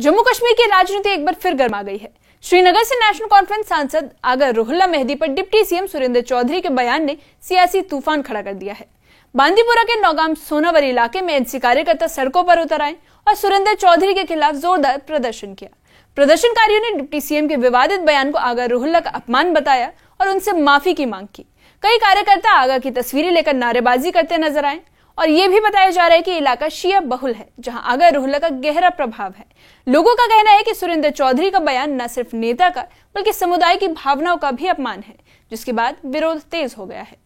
जम्मू कश्मीर की राजनीति एक बार फिर गर्मा गई है। श्रीनगर से नेशनल कॉन्फ्रेंस सांसद आगा रुहुल्ला मेहदी पर डिप्टी सीएम सुरेंद्र चौधरी के बयान ने सियासी तूफान खड़ा कर दिया है। बांदीपुरा के नौगाम सोनावर इलाके में एनसी कार्यकर्ता सड़कों पर उतर आए और सुरेंद्र चौधरी के खिलाफ जोरदार प्रदर्शन किया। प्रदर्शनकारियों ने डिप्टी सीएम के विवादित बयान को आगा रुहुल्ला का अपमान बताया और उनसे माफी की मांग की। कई कार्यकर्ता आगा की तस्वीरें लेकर नारेबाजी करते नजर आए और ये भी बताया जा रहा है कि इलाका शिया बहुल है, जहां आगा रुहुल्ला का गहरा प्रभाव है। लोगों का कहना है कि सुरेंद्र चौधरी का बयान न सिर्फ नेता का बल्कि समुदाय की भावनाओं का भी अपमान है, जिसके बाद विरोध तेज हो गया है।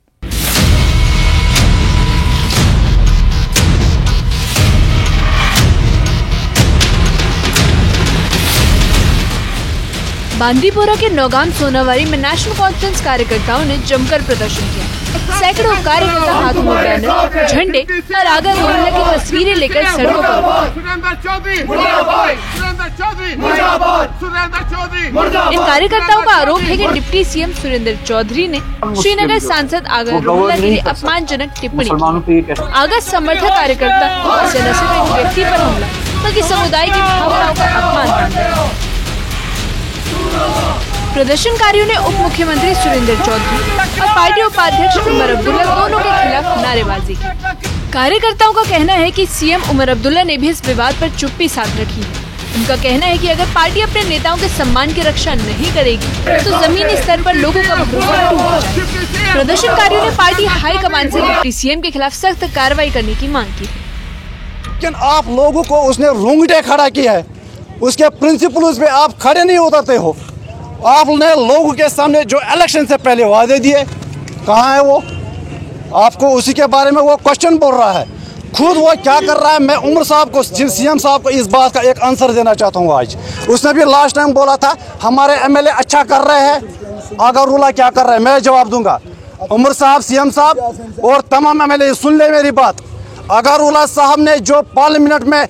बांदीपुरा के नौगाम सोनावारी में नेशनल कॉन्फ्रेंस कार्यकर्ताओं ने जमकर प्रदर्शन किया। सैकड़ों कार्यकर्ता हाथों में बैनर, झंडे और आगा रुहुल्ला की तस्वीरें लेकर सड़कों पर। इन कार्यकर्ताओं का आरोप है कि डिप्टी सीएम सुरेंद्र चौधरी ने श्रीनगर सांसद आगा रुहुल्ला के लिए अपमानजनक टिप्पणी की। आगा समर्थक कार्यकर्ता से न सिर्फ एक व्यक्ति पर हमला बल्कि समुदाय की भावनाओं का अपमान माना। प्रदर्शनकारियों ने उप मुख्यमंत्री सुरेंद्र चौधरी और पार्टी उपाध्यक्ष उमर अब्दुल्ला दोनों के खिलाफ नारेबाजी की। कार्यकर्ताओं का कहना है कि सीएम उमर अब्दुल्ला ने भी इस विवाद पर चुप्पी साध रखी है। उनका कहना है कि अगर पार्टी अपने नेताओं के सम्मान की रक्षा नहीं करेगी तो जमीनी स्तर पर लोगों का भरोसा टूट जाएगा। प्रदर्शनकारियों ने पार्टी हाईकमान से डिप्टी सीएम के खिलाफ सख्त कार्रवाई करने की मांग की। लेकिन आप लोगों को उसने रोंगटे खड़ा किया है, उसके प्रिंसिपल्स पे आप खड़े नहीं उतरते हो। आपने लोगों के सामने जो इलेक्शन से पहले वादे दिए, कहाँ है वो? आपको उसी के बारे में वो क्वेश्चन बोल रहा है। खुद वो क्या कर रहा है? मैं उमर साहब को, सीएम साहब को इस बात का एक आंसर देना चाहता हूँ। आज उसने भी लास्ट टाइम बोला था हमारे एमएलए अच्छा कर रहे हैं, आगा रुहुल्ला क्या कर रहे हैं? मैं जवाब दूंगा। उमर साहब, सीएम साहब और तमाम एमएलए सुन ले मेरी बात। आगा रुहुल्ला साहब ने जो पार्लियामेंट में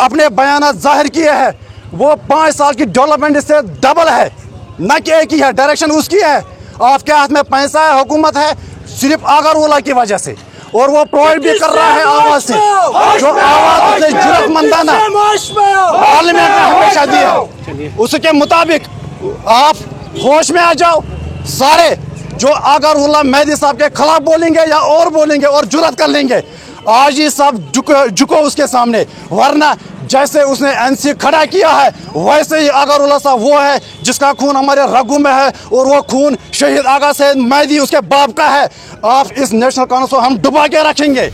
अपने बयान जाहिर किए हैं वो 5 साल की डेवलपमेंट से डबल है, न कि एक ही है। डायरेक्शन उसकी है। आपके हाथ में पैसा है, हुकूमत है, सिर्फ आगा रुहुल्ला की वजह से, और वो प्रोवाइड भी कर रहा है आवाज से, जो आवाज उसने जरूरतमंदाना पार्लियामेंट में हमेशा दी है। उसके मुताबिक आप होश में आ जाओ। सारे जो आगा रुहुल्ला मेहदी साहब के खिलाफ बोलेंगे या और बोलेंगे और जुर्रत कर लेंगे, आज ही सब झुको उसके सामने, वरना जैसे उसने एनसी खड़ा किया है वैसे ही आगा रुहुल्ला साहब वो है जिसका खून हमारे रगों में है, और वो खून शहीद आगा सैयद मेहदी उसके बाप का है। आप इस नेशनल कॉन्फ्रेंस को हम डुबा के रखेंगे।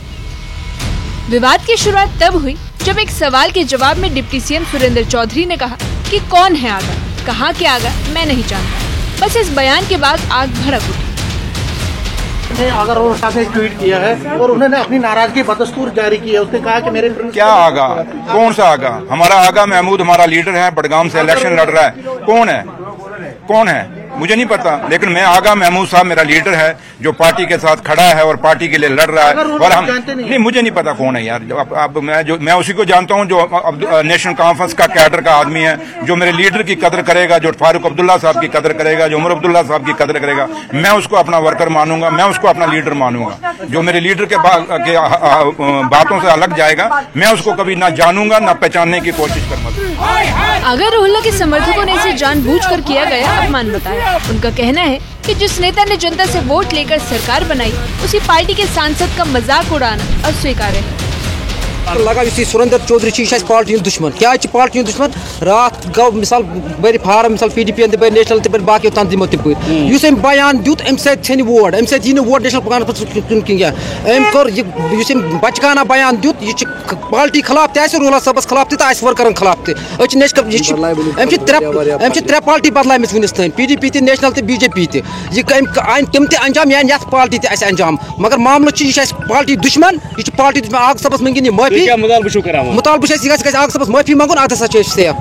विवाद की शुरुआत तब हुई जब एक सवाल के जवाब में डिप्टी सीएम सुरेंद्र चौधरी ने कहा कि कौन है आगा, कहाँ के आगा मैं नहीं जानता। बस इस बयान के बाद आग भड़क उठी। आगा रुहुल्ला साहब ने ट्वीट किया है और उन्होंने अपनी नाराजगी बदस्तूर जारी की है। उसने कहा कि मेरे क्या आगा? कौन सा आगा? हमारा आगा महमूद हमारा लीडर है, बडगाम से इलेक्शन लड़ रहा है। कौन है? कौन है मुझे नहीं पता, लेकिन मैं आगा महमूद साहब मेरा लीडर है जो पार्टी के साथ खड़ा है और पार्टी के लिए लड़ रहा है। और हम नहीं, मुझे नहीं पता कौन है यार। अब मैं उसी को जानता हूं जो नेशनल कॉन्फ्रेंस का कैडर का आदमी है, जो मेरे लीडर की कदर करेगा, जो फारूक अब्दुल्ला साहब की कदर करेगा, जो उमर अब्दुल्ला साहब की कदर करेगा। मैं उसको अपना वर्कर मानूंगा, मैं उसको अपना लीडर मानूंगा। जो मेरे लीडर के बातों से अलग जाएगा मैं उसको कभी ना जानूंगा ना पहचानने की कोशिश करूंगा। आगा रुहुल्ला के समर्थकों ने इसे जानबूझकर किया गया अपमान बताया। उनका कहना है कि जिस नेता ने जनता से वोट लेकर सरकार बनाई उसी पार्टी के सांसद का मजाक उड़ाना अस्वीकार्य है। लगा सुरेंद्र चौधरी पार्टी दुश्मन। क्या पार्टी दुश्मन? रात गो मिसाल बरी फार्म मिसाल PDP पे नेशनल पे बाकी तन दिमो तप बयान दुत अम सैन वोट अम सैन वोट नेशनल अम कर बचकाना बयान दुत पार्टी खिलाफ रुहुल्ला साहबस खिलाफ तो वर्करन खिलाफ त्रे पार्टी बदलाय वनस तन PDP नेशनल तो BJP तम अंजाम यान ये पार्टी अंजाम, मगर मामला पार्टी दुश्मन। यह पार्टी दुश्मन। आग सबस मंगिन माफी, मुतालबा आग सबस माफी मंगुन, अत सेफ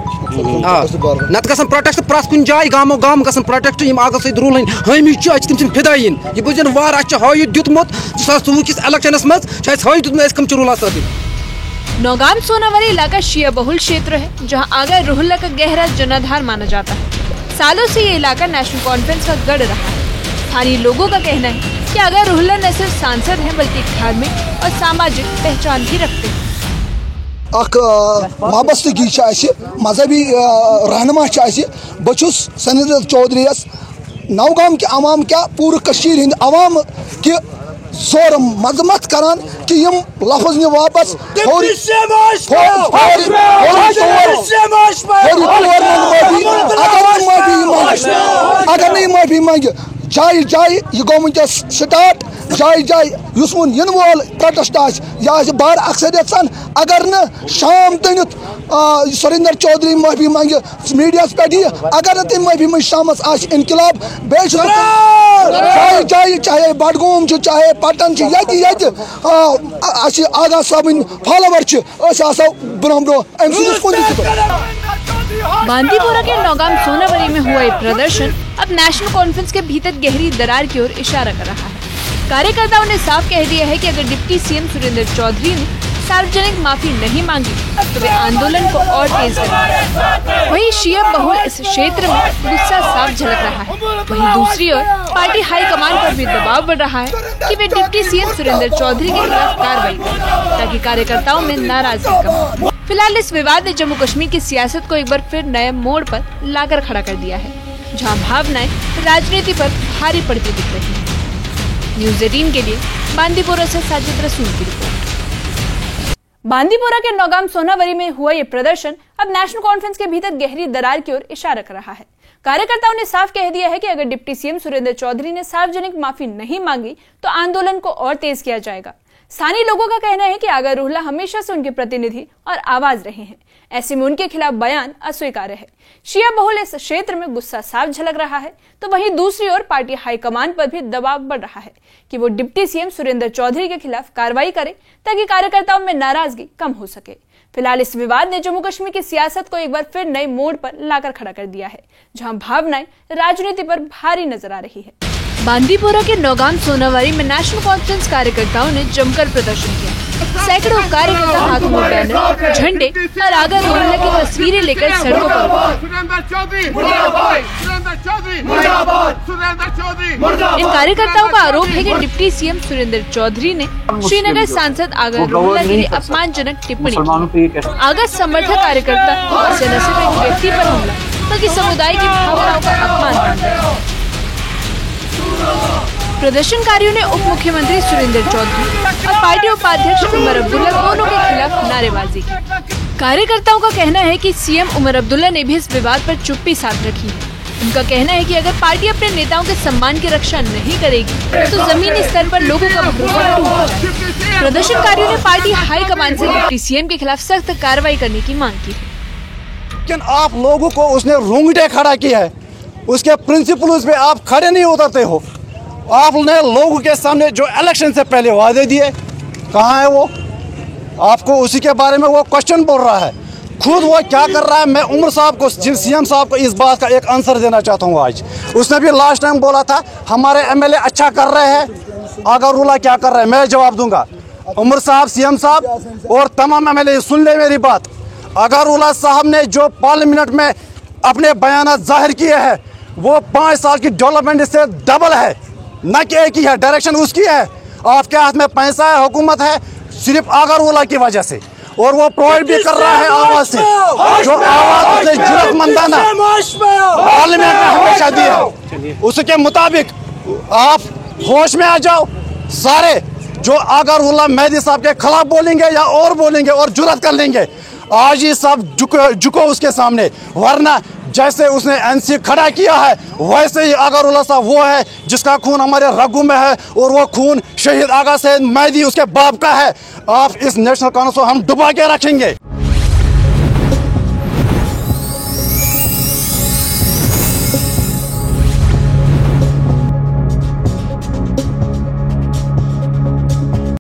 नत गसन प्रोटेक्ट प्रत कुन जाय गामो गाम गसन प्रोटेक्ट आग सद रूल हमी तम फिदायन। यह बुझन वार हयत दितमुत 2024 किस इलेक्शनस मज हयत दितमुत कम रुहुल्ला साहब। नौगाम सोनावारी इलाका शिया बहुल क्षेत्र है, जहां आगा रुहुल्ला का गहरा जनाधार माना जाता है। सालों से ये इलाका नेशनल कॉन्फ्रेंस का गढ़ रहा है। स्थानीय लोगों का कहना है कि आगा रुहुल्ला न सिर्फ सांसद हैं बल्कि धार्मिक और सामाजिक पहचान भी रखते हैं। वाबस्तगी मजहबी रहनुमा बहुस सनीर चौधरी नौगाम के अवाम क्या पूरे कशीर हिंद अवाम कि जोर मजम्मत करान कि यम लफ्ज ने वापस अगर नहीं माफी मांगे जाय जाय यह गो वनकस स्टार्ट जाय जाय युस वो इन वोल प्रोटेस्ट यह बार अक्सरियत सान अगर न शाम तनित सुरेंद्र चौधरी माफी मांगे मीडिया पे अगर न तम माफी मंग शाम इनकलाब बे जाय जाय चाहे बडगोम चाहे पटन आगा साहब फॉलोवर ब्रोह ब्रोह बांदीपोरा के नौगाम सोनावरी में हुआ ये प्रदर्शन अब नेशनल कॉन्फ्रेंस के भीतर गहरी दरार की ओर इशारा कर रहा है। कार्यकर्ताओं ने साफ कह दिया है कि अगर डिप्टी सीएम सुरेंद्र चौधरी ने सार्वजनिक माफी नहीं मांगी तो वे आंदोलन को और तेज करेंगे। वहीं शिया बहुल इस क्षेत्र में गुस्सा साफ झलक रहा है। वहीं दूसरी ओर पार्टी हाईकमान पर भी दबाव बढ़ रहा है कि वे डिप्टी सीएम सुरेंद्र चौधरी के खिलाफ कार्रवाई करें ताकि कार्यकर्ताओं में नाराजगी कम हो। फिलहाल इस विवाद ने जम्मू कश्मीर की सियासत को एक बार फिर नए मोड़ पर लाकर खड़ा कर दिया है, जहां भावनाएं राजनीति पर भारी पड़ती दिख रही है। न्यूज़ 18 के लिए बांदीपोरा से साजिद रसूल की रिपोर्ट। बांदीपोरा के नौगाम सोनावरी में हुआ ये प्रदर्शन अब नेशनल कॉन्फ्रेंस के भीतर गहरी दरार की ओर इशारा कर रहा है। कार्यकर्ताओं ने साफ कह दिया है कि अगर डिप्टी सीएम सुरेंद्र चौधरी ने सार्वजनिक माफी नहीं मांगी तो आंदोलन को और तेज किया जाएगा। स्थानीय लोगों का कहना है कि आगा रूहल्ला हमेशा से उनके प्रतिनिधि और आवाज रहे हैं, ऐसे में उनके खिलाफ बयान अस्वीकार्य है। शिया बहुल इस क्षेत्र में गुस्सा साफ झलक रहा है, तो वहीं दूसरी ओर पार्टी हाईकमान पर भी दबाव बढ़ रहा है कि वो डिप्टी सीएम सुरेंद्र चौधरी के खिलाफ कार्रवाई करे ताकि कार्यकर्ताओं में नाराजगी कम हो सके। फिलहाल इस विवाद ने जम्मू कश्मीर की सियासत को एक बार फिर नए मोड़ पर लाकर खड़ा कर दिया है, जहां भावनाएं राजनीति पर भारी नजर आ रही है। बांदीपोरा के नौगाम सोनावरी में नेशनल कॉन्फ्रेंस कार्यकर्ताओं ने जमकर प्रदर्शन किया। सैकड़ों कार्यकर्ता हाथों में बैनर, झंडे और आगा रूहल्ला की तस्वीरें लेकर सड़कों पर इन कार्यकर्ताओं का आरोप है कि डिप्टी सीएम सुरेंद्र चौधरी ने श्रीनगर सांसद आगा रूहल्ला के लिए अपमानजनक टिप्पणी की। आगा समर्थक कार्यकर्ता से न सिर्फ एक व्यक्ति पर हमला बल्कि समुदाय की भावनाओं का अपमान माना। प्रदर्शनकारियों ने उप मुख्यमंत्री सुरेंद्र चौधरी और पार्टी उपाध्यक्ष उमर अब्दुल्ला दोनों के खिलाफ नारेबाजी की। कार्यकर्ताओं का कहना है कि सीएम उमर अब्दुल्ला ने भी इस विवाद पर चुप्पी साध रखी है। उनका कहना है कि अगर पार्टी अपने नेताओं के सम्मान की रक्षा नहीं करेगी तो जमीनी स्तर पर लोगों का भरोसा टूट जाएगा। प्रदर्शनकारियों ने पार्टी हाईकमान से डिप्टी सीएम के खिलाफ सख्त कार्रवाई करने की मांग की है। लेकिन आप लोगों को उसने रोंगटे खड़ा किया है, उसके प्रिंसिपल्स पे आप खड़े नहीं उतरते हो। आपने लोगों के सामने जो इलेक्शन से पहले वादे दिए कहाँ है वो? आपको उसी के बारे में वो क्वेश्चन बोल रहा है, खुद वो क्या कर रहा है। मैं उमर साहब को, सीएम साहब को इस बात का एक आंसर देना चाहता हूँ। आज उसने भी लास्ट टाइम बोला था हमारे एमएलए अच्छा कर रहे हैं, आगा रूहल्ला क्या कर रहे हैं। मैं जवाब दूंगा, उमर साहब, सीएम साहब और तमाम एमएलए सुन ले मेरी बात। आगा रूहल्ला साहब ने जो पार्लियामेंट में अपने बयान जाहिर किए हैं वो 5 साल की डेवलपमेंट से डबल है, न कि एक ही है। डायरेक्शन उसकी है, आपके हाथ में पैसा है, हुकूमत है, सिर्फ आगा रूहल्ला की वजह से। और वो प्रोवाइड भी कर रहा है आवाज से, जो आवाज से जरूरतमंदाना पार्लियामेंट में हमेशा दी है। उसके मुताबिक आप होश में आ जाओ। सारे जो आगा रूहल्ला मेहदी साहब के खिलाफ बोलेंगे या और बोलेंगे और जुर्रत कर लेंगे, आज ही सब झुको उसके सामने, वरना जैसे उसने एनसी खड़ा किया है वैसे ही आगा रूहल्ला साहब वो है जिसका खून हमारे रगों में है और वो खून शहीद आगा सैयद मेहदी उसके बाप का है। आप इस नेशनल कॉन्फ्रेंस को हम डुबा के रखेंगे।